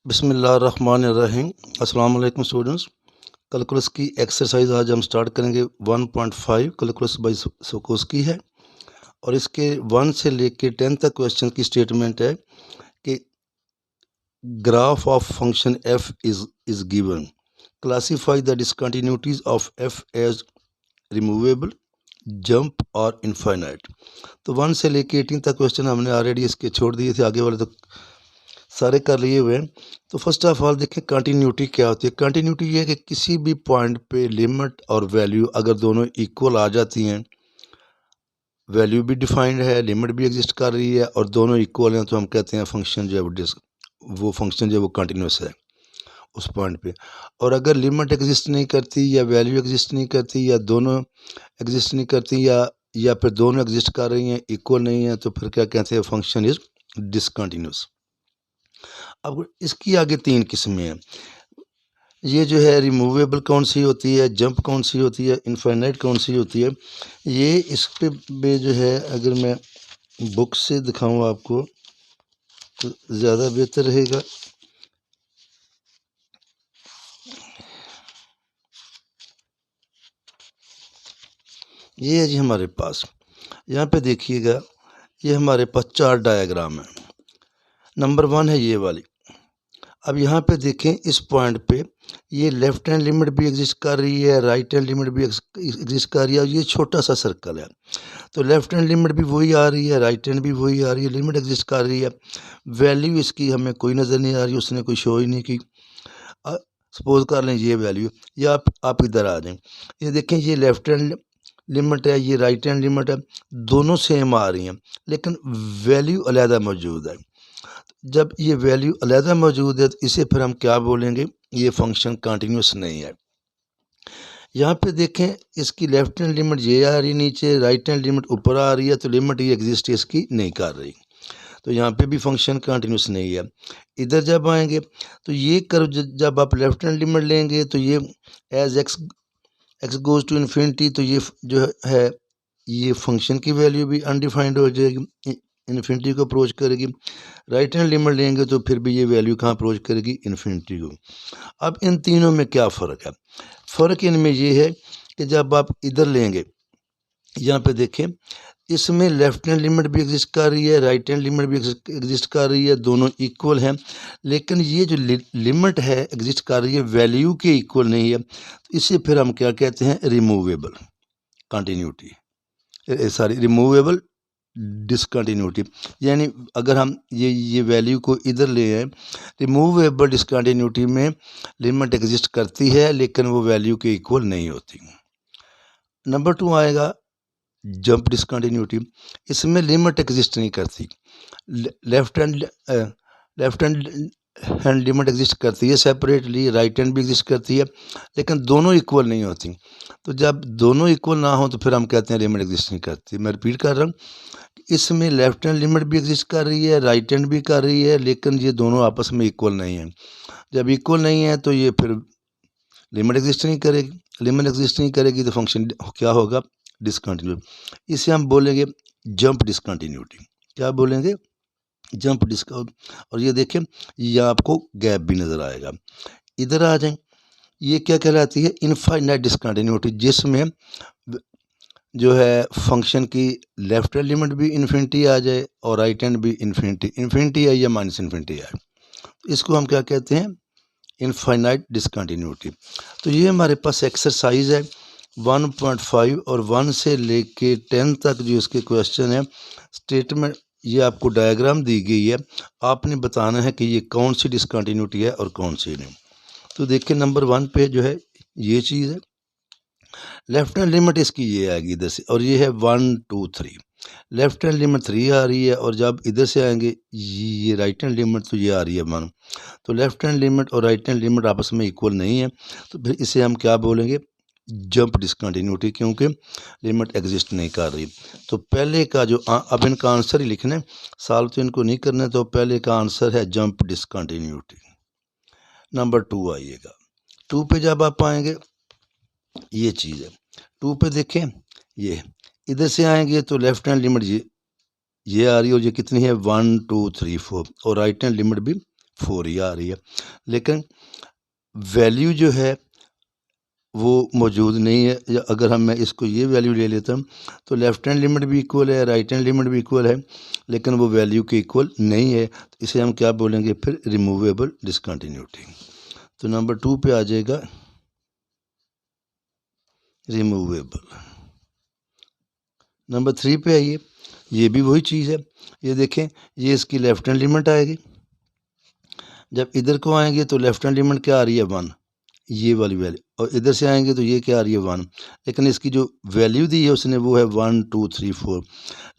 बिस्मिल्लाहिर्रहमानिर्रहीम। अस्सलाम वालेकुम स्टूडेंट्स। कैलकुलस की एक्सरसाइज आज हम स्टार्ट करेंगे 1.5 कैलकुलस बाय सोकोस्की है और इसके 1 से लेके 10 तक क्वेश्चन की स्टेटमेंट है कि graph of function F is given, classify the discontinuities of F as removable, jump और इनफाइनाइट। तो 1 से लेके 18 तक क्वेश्चन हमने ऑलरेडी इसके छोड़ दिए थे, आगे वाले तो सारे कर लिए हुए हैं। तो फर्स्ट ऑफ ऑल देखें कंटिन्यूटी क्या होती है। कंटिन्यूटी ये है कि किसी भी पॉइंट पे लिमिट और वैल्यू अगर दोनों इक्वल आ जाती हैं, वैल्यू भी डिफाइंड है, लिमिट भी एग्जिस्ट कर रही है और दोनों इक्वल हैं, तो हम कहते हैं फंक्शन जो है वो फंक्शन जो है वो कंटिन्यूस है उस पॉइंट पे। और अगर लिमिट एग्जिस्ट नहीं करती या वैल्यू एग्जिस्ट नहीं करती या दोनों एग्जिस्ट नहीं करती या फिर दोनों एग्जिस्ट कर रही हैं, इक्वल नहीं है, तो फिर क्या कहते हैं, फंक्शन इज डिसकंटिन्यूस। अब इसकी आगे 3 किस्में हैं। ये जो है रिमूवेबल कौन सी होती है, जंप कौन सी होती है, इनफाइनाइट कौन सी होती है। ये इस पे जो है अगर मैं बुक से दिखाऊं आपको तो ज़्यादा बेहतर रहेगा। ये है जी हमारे पास, यहाँ पे देखिएगा, ये हमारे पास 4 डायग्राम है। नंबर 1 है ये वाली। अब यहाँ पे देखें, इस पॉइंट पे ये लेफ्ट हैंड लिमिट भी एग्जिस्ट कर रही है, राइट हैंड लिमिट भी एग्जिस्ट कर रही है और ये छोटा सा सर्कल है। तो लेफ्ट हैंड लिमिट भी वही आ रही है, राइट हैंड भी वही आ रही है, लिमिट एग्जिस्ट कर रही है। वैल्यू इसकी हमें कोई नज़र नहीं आ रही, उसने कोई शो ही नहीं की। सपोज कर लें ये वैल्यू, या आप इधर आ जाएं, ये देखें, ये लेफ्ट हैंड लिमिट है, ये राइट हैंड लिमिट है, दोनों सेम आ रही हैं लेकिन वैल्यू अलहदा मौजूद है। जब ये वैल्यू अलहदा मौजूद है तो इसे फिर हम क्या बोलेंगे, ये फंक्शन कंटिन्यूस नहीं है। यहाँ पे देखें, इसकी लेफ्ट हैंड लिमिट ये आ रही है नीचे, राइट हैंड लिमिट ऊपर आ रही है, तो लिमिट ये एग्जिस्ट इसकी नहीं कर रही, तो यहाँ पे भी फंक्शन कंटिन्यूस नहीं है। इधर जब आएंगे तो ये कर्व जब आप लेफ्ट हैंड लिमिट लेंगे तो ये as x goes to infinity, तो ये जो है ये फंक्शन की वैल्यू भी अनडिफाइंड हो जाएगी, इन्फिनिटी को अप्रोच करेगी। राइट हैंड लिमिट लेंगे तो फिर भी ये वैल्यू कहाँ अप्रोच करेगी, इन्फिनिटी को। अब इन तीनों में क्या फ़र्क है? फ़र्क इनमें ये है कि जब आप इधर लेंगे, यहाँ पे देखें, इसमें लेफ्ट हैंड लिमिट भी एग्जिस्ट कर रही है, राइट हैंड लिमिट भी एग्जिस्ट कर रही है, दोनों इक्वल हैं, लेकिन ये जो लिमिट है एग्जिस्ट कर रही है वैल्यू के इक्वल नहीं है, तो इसे फिर हम क्या कहते हैं, removable continuity, sorry removable discontinuity. यानी अगर हम ये वैल्यू को इधर ले आए, रिमूवेबल डिसकंटिन्यूटी में लिमिट एग्जिस्ट करती है लेकिन वो वैल्यू के इक्वल नहीं होती। नंबर 2 आएगा जंप डिसकंटिन्यूटी। इसमें लिमिट एग्जिस्ट नहीं करती, लेफ्ट हैंड लिमिट एग्जिस्ट करती है सेपरेटली, राइट हैंड भी एग्जिस्ट करती है, लेकिन दोनों इक्वल नहीं होती। तो जब दोनों इक्वल ना हो तो फिर हम कहते हैं लिमिट एग्जिस्ट नहीं करती। मैं रिपीट कर रहा हूँ, इसमें लेफ्ट हैंड लिमिट भी एग्जिस्ट कर रही है, राइट हैंड भी कर रही है, लेकिन ये दोनों आपस में इक्वल नहीं है। जब इक्वल नहीं है तो ये फिर लिमिट एग्जिस्ट नहीं करेगी, लिमिट एग्जिस्ट नहीं करेगी तो फंक्शन क्या होगा, डिसकंटिन्यू। इसे हम बोलेंगे जंप डिसकंटिन्यूटी। क्या बोलेंगे, जंप डिसकंटिन्यू। और ये देखें, ये आपको गैप भी नज़र आएगा। इधर आ जाएं, ये क्या कहलाती है, इनफाइनाइट डिसकंटिन्यूटी, जिसमें जो है फंक्शन की लेफ्ट हैंड लिमिट भी इन्फिनिटी आ जाए और राइट हैंड भी इन्फिनिटी है या माइनस इन्फिनिटी है, इसको हम क्या कहते हैं, इनफाइनाइट डिसकंटिन्यूटी। तो ये हमारे पास एक्सरसाइज है 1.5 और 1 से लेके 10 तक जो इसके क्वेश्चन है, स्टेटमेंट, ये आपको डायग्राम दी गई है, आपने बताना है कि ये कौन सी डिसकंटिन्यूटी है और कौन सी नहीं। तो देखिए नंबर 1 पे जो है ये चीज़ है, लेफ्ट हैंड लिमिट इसकी ये आएगी इधर से, और ये है 1 2 3, लेफ्ट हैंड लिमिट 3 आ रही है, और जब इधर से आएंगे ये राइट हैंड लिमिट तो ये आ रही है 1। तो लेफ्ट हैंड लिमिट और राइट हैंड लिमिट आपस में इक्वल नहीं है, तो फिर इसे हम क्या बोलेंगे, जंप डिसकंटिन्यूटी, क्योंकि लिमिट एग्जिस्ट नहीं कर रही। तो पहले का जो अब इनका आंसर ही लिखना है, सॉल्व तो इनको नहीं करना, तो पहले का आंसर है जंप डिसकंटिन्यूटी। नंबर 2 आइएगा, 2 पे जब आप आएंगे ये चीज़ है, 2 पे देखें, ये इधर से आएंगे तो लेफ्ट हैंड लिमिट ये आ रही है, और ये कितनी है 1 2 3 4, और राइट हैंड लिमिट भी 4 ही आ रही है, लेकिन वैल्यू जो है वो मौजूद नहीं है। या अगर मैं इसको ये वैल्यू ले लेता हूँ तो लेफ़्ट हैंड लिमिट भी इक्वल है, राइट हैंड लिमिट भी इक्वल है, लेकिन वो वैल्यू के इक्वल नहीं है। तो इसे हम क्या बोलेंगे फिर? Removable discontinuity. तो नंबर 2 पे आ जाएगा रिमूवेबल। नंबर 3 पे आइए, ये भी वही चीज़ है। ये देखें, ये इसकी लेफ़्ट हैंड लिमिट आएगी। जब इधर को आएंगे तो लेफ़्ट हैंड लिमिट क्या आ रही है? 1, ये वाली वैल्यू, और इधर से आएंगे तो ये क्या आ रही है? 1। लेकिन इसकी जो वैल्यू दी है उसने वो है 1 2 3 4।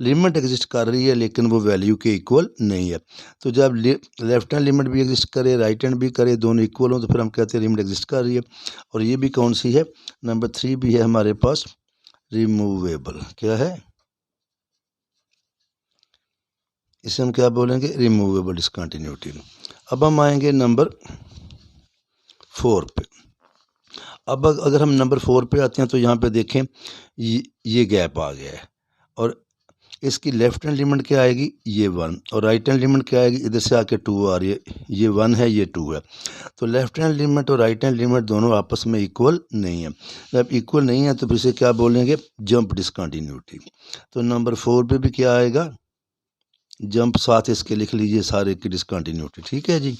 लिमिट एग्जिस्ट कर रही है लेकिन वो वैल्यू के इक्वल नहीं है। तो जब लेफ्ट हैंड लिमिट भी एग्जिस्ट करे, राइट हैंड भी करे, दोनों इक्वल हो, तो फिर हम कहते हैं लिमिट एग्जिस्ट कर रही है। और ये भी कौन सी है? नंबर 3 भी है हमारे पास, रिमूवेबल। क्या है? इसे हम क्या बोलेंगे? Removable discontinuity. अब हम आएंगे नंबर 4 पे। अब अगर हम नंबर 4 पे आते हैं तो यहाँ पे देखें, ये गैप आ गया है, और इसकी लेफ्ट हैंड लिमिट क्या आएगी? ये 1, और राइट हैंड लिमिट क्या आएगी? इधर से आके 2 आ रही है, ये 1 है, ये 2 है। तो लेफ्ट हैंड लिमिट और राइट हैंड लिमिट दोनों आपस में इक्वल नहीं है। जब इक्वल नहीं है तो फिर इसे क्या बोलेंगे? Jump discontinuity. तो नंबर 4 पे भी क्या आएगा? जंप, साथ इसके लिख लीजिए सारे की डिसकंटिन्यूटी। ठीक है जी।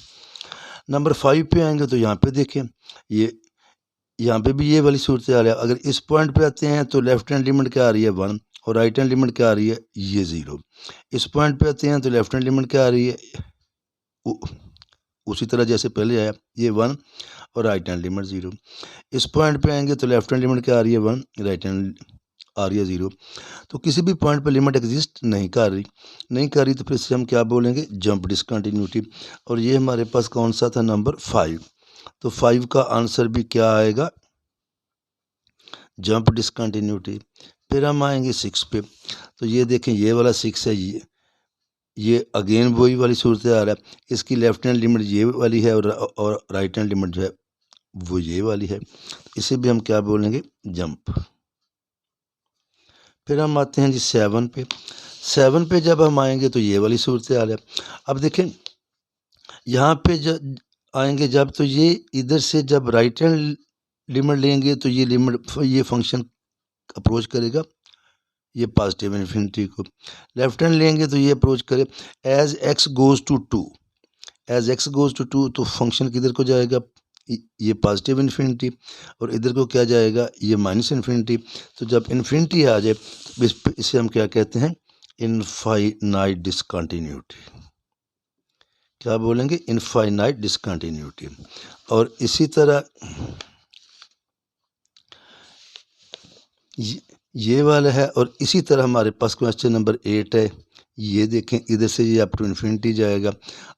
नंबर 5 पे आएंगे तो यहाँ पे देखें, ये यहाँ पे भी ये वाली सूरत हाल है। अगर इस पॉइंट पे आते हैं तो लेफ्ट हैंड लिमिट क्या आ रही है? 1, और राइट हैंड लिमिट क्या आ रही है? ये 0। इस पॉइंट पे आते हैं तो लेफ्ट हैंड लिमिट क्या आ रही है? उसी तरह जैसे पहले आया, ये 1 और राइट हैंड लिमिट 0। इस पॉइंट पे आएंगे तो लेफ्ट हैंड लिमिट क्या आ रही है? 1, राइट हैंड आ रही है 0। तो किसी भी पॉइंट पे लिमिट एग्जिस्ट नहीं कर रही, तो फिर से हम क्या बोलेंगे? Jump discontinuity. और ये हमारे पास कौन सा था? नंबर 5। तो 5 का आंसर भी क्या आएगा? Jump discontinuity. फिर हम आएंगे 6 पे। तो ये देखें, ये वाला 6 है, ये अगेन वही वाली सूरत आ रहा है। इसकी लेफ्ट हैंड लिमिट ये वाली है, और राइट हैंड लिमिट जो है वो ये वाली है। इसे भी हम क्या बोलेंगे? जंप। फिर हम आते हैं जी 7 पे। 7 पे जब हम आएंगे तो ये वाली सूरत आ रहा है। अब देखें, यहाँ पे जब आएंगे जब, तो ये इधर से जब राइट हैंड लिमिट लेंगे तो ये फंक्शन अप्रोच करेगा ये पॉजिटिव इन्फिनिटी को। लेफ्ट हैंड लेंगे तो ये अप्रोच करे as x goes to 2। As x goes to 2 तो फंक्शन किधर को जाएगा? ये पॉजिटिव इन्फिनिटी, और इधर को क्या जाएगा? ये माइनस इन्फिनिटी। तो जब इन्फिनिटी आ जाए तो इसे हम क्या कहते हैं? Infinite discontinuity. क्या बोलेंगे? Infinite discontinuity. और इसी तरह ये वाला है, और इसी तरह हमारे पास क्वेश्चन नंबर 8 है। ये देखें, इधर से ये अप टू इन्फिनिटी जाएगा,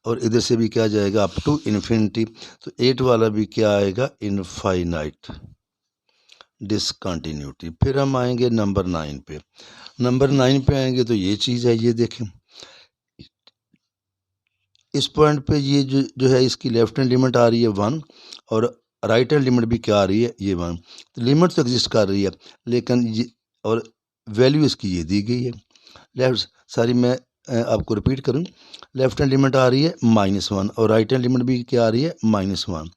और इधर से भी क्या जाएगा? Up to infinity. तो 8 वाला भी क्या आएगा? Infinite discontinuity. फिर हम आएंगे नंबर 9 पे। नंबर 9 पे आएंगे तो ये चीज़ है, ये देखें, इस पॉइंट पे ये जो है, इसकी लेफ्ट हैंड लिमिट आ रही है 1, और राइट हैंड लिमिट भी क्या आ रही है? ये 1। तो लिमिट तो एग्जिस्ट कर रही है, लेकिन ये, और वैल्यू इसकी ये दी गई है। मैं आपको रिपीट करूं, लेफ्ट हैंड लिमिट आ रही है -1, और राइट हैंड लिमिट भी क्या आ रही है? -1।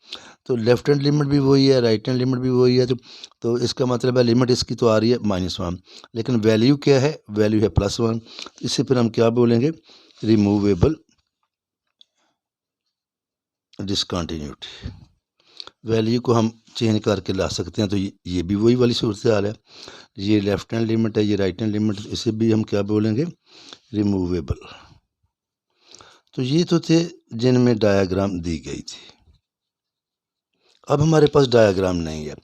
तो लेफ्ट हैंड लिमिट भी वही है, राइट हैंड लिमिट भी वही है। तो इसका मतलब है लिमिट इसकी तो आ रही है -1, लेकिन वैल्यू क्या है? वैल्यू है +1। इससे फिर हम क्या बोलेंगे? Removable discontinuity. वैल्यू को हम चेंज करके ला सकते हैं। तो ये भी वही वाली सूरत हाल है। ये लेफ्ट हैंड लिमिट है, ये राइट हैंड लिमिट, इसे भी हम क्या बोलेंगे? रिमूवेबल। तो ये तो थे जिनमें डायग्राम दी गई थी। अब हमारे पास डायग्राम नहीं है।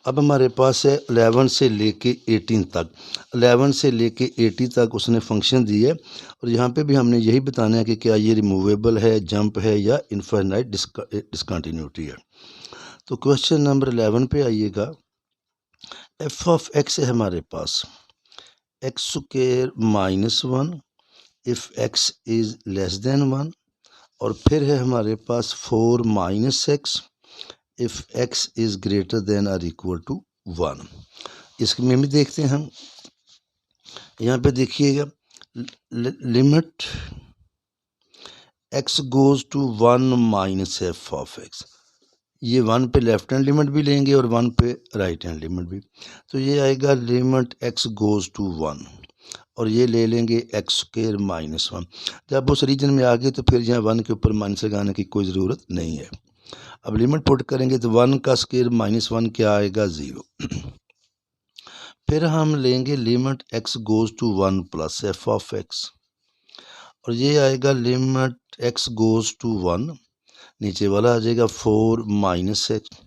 अब हमारे पास है 11 से लेके 18 तक। 11 से लेके 80 तक उसने फंक्शन दी है, और यहाँ पे भी हमने यही बताना है कि क्या ये रिमूवेबल है, जंप है, या इनफाइनाइट डिसकंटिन्यूटी है। तो क्वेश्चन नंबर 11 पे आइएगा। एफ ऑफ एक्स है हमारे पास x² -1 if x is less than 1, और फिर है हमारे पास 4 -x if x is greater than और इक्वल टू 1। इसमें भी देखते हैं हम। यहाँ पे देखिएगा, limit x goes to 1 minus F of x, ये 1 पे लेफ्ट हैंड लिमिट भी लेंगे और 1 पे राइट हैंड लिमिट भी, तो ये आएगा लिमिट x गोज़ टू 1 और ये ले लेंगे एक्स स्क्वायर माइनस 1। जब उस रीजन में आ गए तो फिर यहाँ 1 के ऊपर माइनस लगाने की कोई ज़रूरत नहीं है। अब लिमिट पुट करेंगे तो 1 का स्क्वायर माइनस 1 क्या आएगा 0। फिर हम लेंगे limit x goes to 1 plus f of x और ये आएगा लिमिट x गोज़ टू 1, नीचे वाला आ जाएगा 4 माइनस एक्स।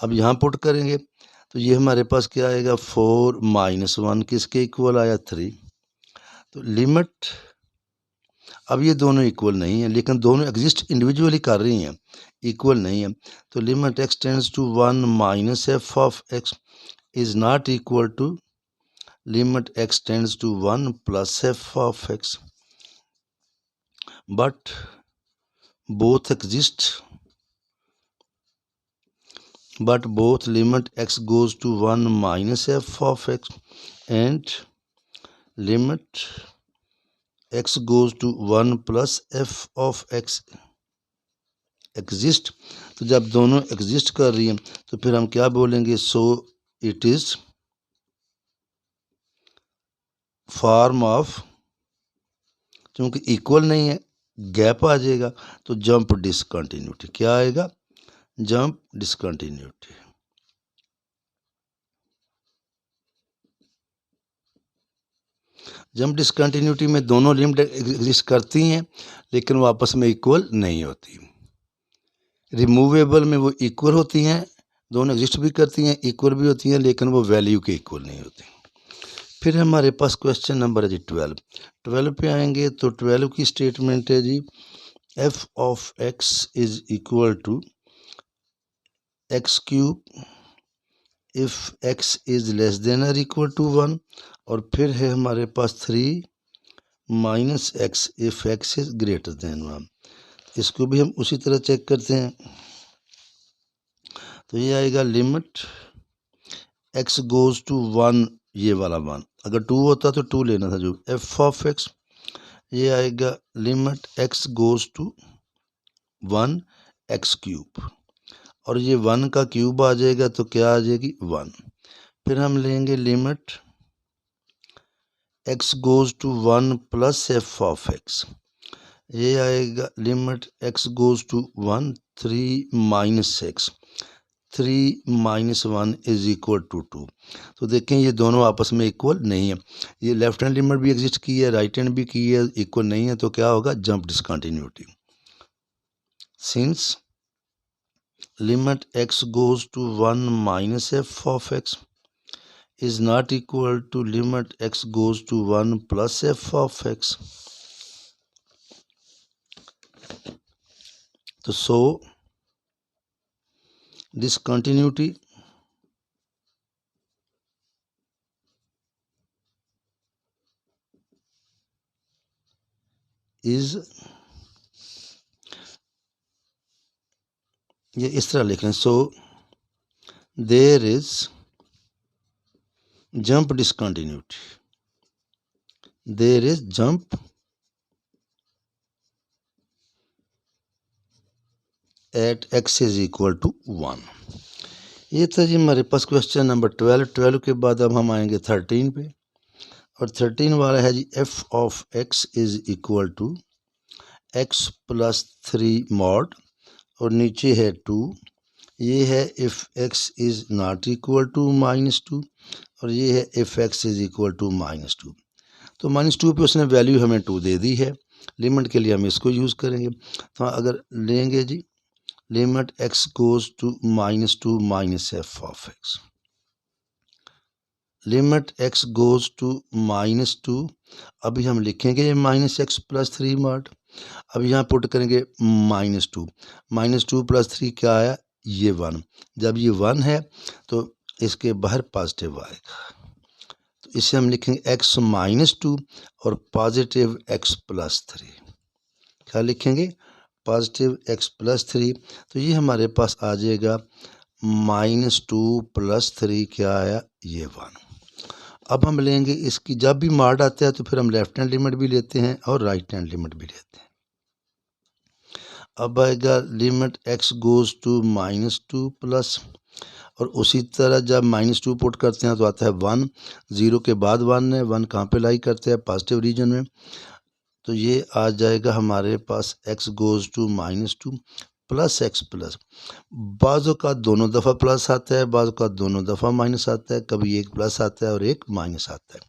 अब यहाँ पुट करेंगे तो ये हमारे पास क्या आएगा 4 माइनस 1 किसके इक्वल आया 3। तो लिमिट, अब ये दोनों इक्वल नहीं है लेकिन दोनों एग्जिस्ट इंडिविजुअली कर रही हैं, इक्वल नहीं है, तो limit x tends to 1 minus F of x is not equal to limit x tends to 1 plus f of x, but both exist, but both limit x goes to 1 minus f of x and limit x goes to 1 plus f of x exist। तो जब दोनों exist कर रही हैं तो फिर हम क्या बोलेंगे, so it is form of, क्योंकि इक्वल नहीं है गैप आ जाएगा, तो जंप डिसकंटिन्यूटी क्या आएगा, जंप डिसकंटिन्यूटी। जंप डिसकंटिन्यूटी में दोनों लिमिट एग्जिस्ट करती हैं लेकिन वो आपस में इक्वल नहीं होती। रिमूवेबल में वो इक्वल होती हैं, दोनों एग्जिस्ट भी करती हैं, इक्वल भी होती हैं, लेकिन वो वैल्यू के इक्वल नहीं होती। फिर हमारे पास क्वेश्चन नंबर है जी 12 पे आएंगे तो 12 की स्टेटमेंट है जी F of X is equal to X cube if X is less than और इक्वल टू 1, और फिर है हमारे पास 3 minus X if X is greater than 1। इसको भी हम उसी तरह चेक करते हैं, तो ये आएगा लिमिट एक्स गोज़ टू 1, ये वाला 1, अगर 2 होता तो 2 लेना था जो एफ ऑफ एक्स, ये आएगा limit x goes to 1 x cube, और ये 1 का क्यूब आ जाएगा तो क्या आ जाएगी 1। फिर हम लेंगे limit x goes to 1 plus f of x, ये आएगा limit x goes to 1 3 minus x, 3 minus 1 is equal to 2। तो देखें ये दोनों आपस में इक्वल नहीं है, ये लेफ्ट हैंड लिमिट भी एग्जिस्ट की है, राइट हैंड भी की है, इक्वल नहीं है, तो क्या होगा jump discontinuity. Since limit x goes to 1 minus f of x is not equal to limit x goes to 1 plus f of x, तो so discontinuity is, ये इस तरह लिख लें, so there is jump discontinuity, there is jump at x is equal to 1। ये था जी हमारे पास question number 12 के बाद अब हम आएंगे 13 पे, और 13 वाला है जी F of X is equal to X plus 3 mod, और नीचे है 2, ये है if X is not equal to -2, और ये है if X is equal to -2। तो -2 पे उसने वैल्यू हमें 2 दे दी है, लिमिट के लिए हम इसको यूज़ करेंगे। तो अगर लेंगे जी limit x goes to -2 minus F of X, limit x goes to -2, अभी हम लिखेंगे ये माइनस एक्स प्लस 3 मॉड, अब यहाँ पुट करेंगे -2 प्लस 3 क्या आया, ये 1, जब ये 1 है तो इसके बाहर पॉजिटिव आएगा, तो इसे हम लिखेंगे x -2 और पॉजिटिव x प्लस 3, क्या लिखेंगे पॉजिटिव x प्लस 3, तो ये हमारे पास आ जाएगा -2 प्लस 3 क्या आया, ये 1। अब हम लेंगे इसकी, जब भी मॉड आता है तो फिर हम लेफ्ट हैंड लिमिट भी लेते हैं और राइट हैंड लिमिट भी लेते हैं। अब आएगा limit x goes to -2 plus, और उसी तरह जब -2 पुट करते हैं तो आता है 1, 0 के बाद 1 है, 1 कहाँ पे लाई करते हैं, पॉजिटिव रीजन में, तो ये आ जाएगा हमारे पास x goes to -2 plus x plus. बाज़ों का दोनों दफ़ा प्लस आता है, बाज़ों का दोनों दफ़ा माइनस आता है, कभी एक प्लस आता है और एक माइनस आता है।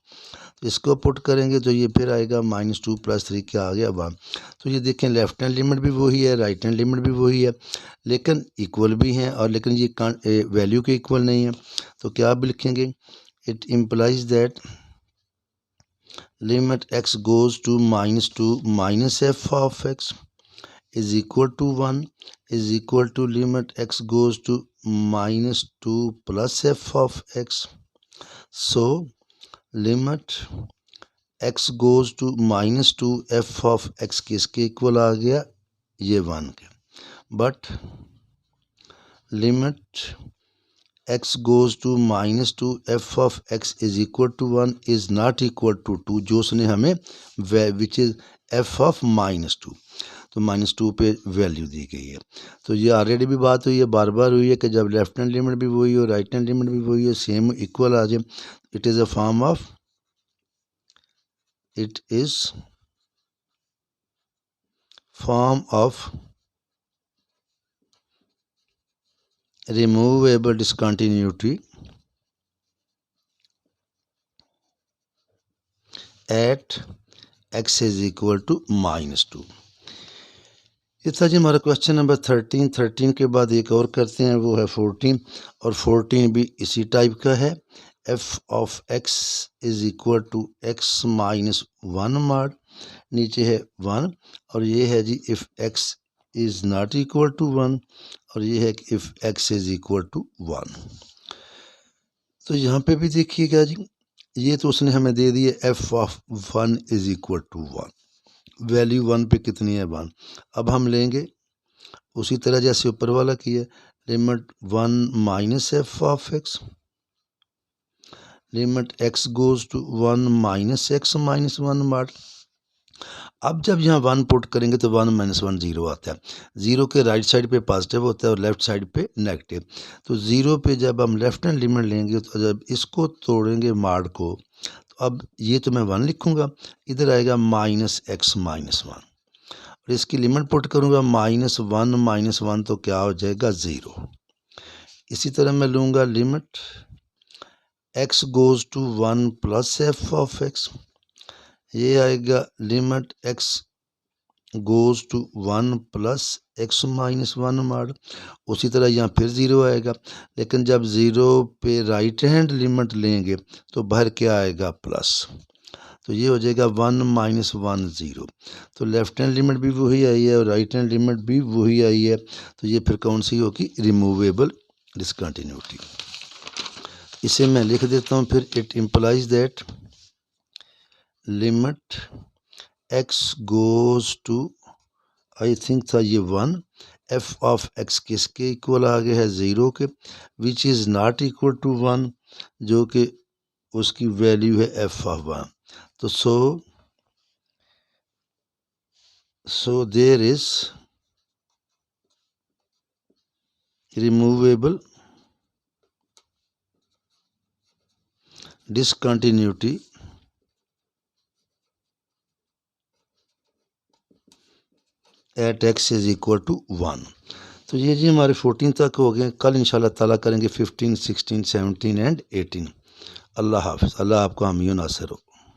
तो इसको पुट करेंगे तो ये फिर आएगा -2 + 3 क्या आ गया 1। तो ये देखें लेफ्ट हैंड लिमिट भी वही है, राइट हैंड लिमिट भी वही है, लेकिन इक्वल भी हैं, और लेकिन ये वैल्यू के इक्वल नहीं है। तो क्या आप लिखेंगे, it implies that limit x goes to -2 minus f of x is equal to 1 is equal to limit x goes to -2 plus f of x. So limit x goes to -2 f of x किसके equal आ गया, ये 1 के, but limit x goes to -2 f of x is equal to 1 is not equal to 2, जो उसने हमें which is f of -2, तो -2 पे वैल्यू दी गई है। तो ये ऑलरेडी भी बात हुई है, बार बार हुई है कि जब लेफ्ट हैंड लिमिट भी वही हो, राइट हैंड लिमिट भी वही हो, सेम इक्वल आ जाए, it is a form of removable discontinuity at x is equal to -2। ये था जी हमारा क्वेश्चन नंबर 13 के बाद एक और करते हैं, वो है 14, और 14 भी इसी टाइप का है। f of x is equal to x minus 1 mod, नीचे है 1, और ये है जी if x is not equal to 1, और ये है कि if x is equal to 1। तो यहाँ पे भी देखिएगा जी, ये तो उसने हमें दे दिए f of 1 is equal to 1, value 1 पे कितनी है 1। अब हम लेंगे उसी तरह जैसे ऊपर वाला किया, limit 1 minus f of x, limit x goes to 1 minus x minus 1 mod। अब जब यहाँ 1 पुट करेंगे तो 1 - 1 0 आता है, 0 के राइट साइड पे पॉजिटिव होता है और लेफ़्ट साइड पे नेगेटिव। तो 0 पे जब हम लेफ्ट हैंड लिमिट लेंगे तो जब इसको तोड़ेंगे माड को, तो अब ये तो मैं 1 लिखूँगा, इधर आएगा -x - 1, और इसकी लिमिट पुट करूँगा -1 - 1 तो क्या हो जाएगा 0। इसी तरह मैं लूँगा limit x goes to 1 plus f of x, ये आएगा limit x goes to 1 plus x minus 1 mod। उसी तरह यहाँ फिर 0 आएगा, लेकिन जब 0 पे राइट हैंड लिमिट लेंगे तो बाहर क्या आएगा प्लस, तो ये हो जाएगा 1 - 1 0। तो लेफ्ट हैंड लिमिट भी वही आई है और राइट हैंड लिमिट भी वही आई है, तो ये फिर कौन सी होगी, रिमूवेबल डिसकंटिन्यूटी। इसे मैं लिख देता हूँ फिर, it implies that limit x goes to, I think था ये 1, f ऑफ x किसके इक्वल आ गया है 0 के, which is not equal to 1, जो कि उसकी वैल्यू है f ऑफ 1। तो so there is removable discontinuity at x is equal to 1। तो ये जी हमारे 14 तक हो गए, कल इंशाल्लाह ताला करेंगे 15, 16, 17 एंड 18। अल्लाह हाफ़िज़, अल्लाह आपको हामी नासिर हो।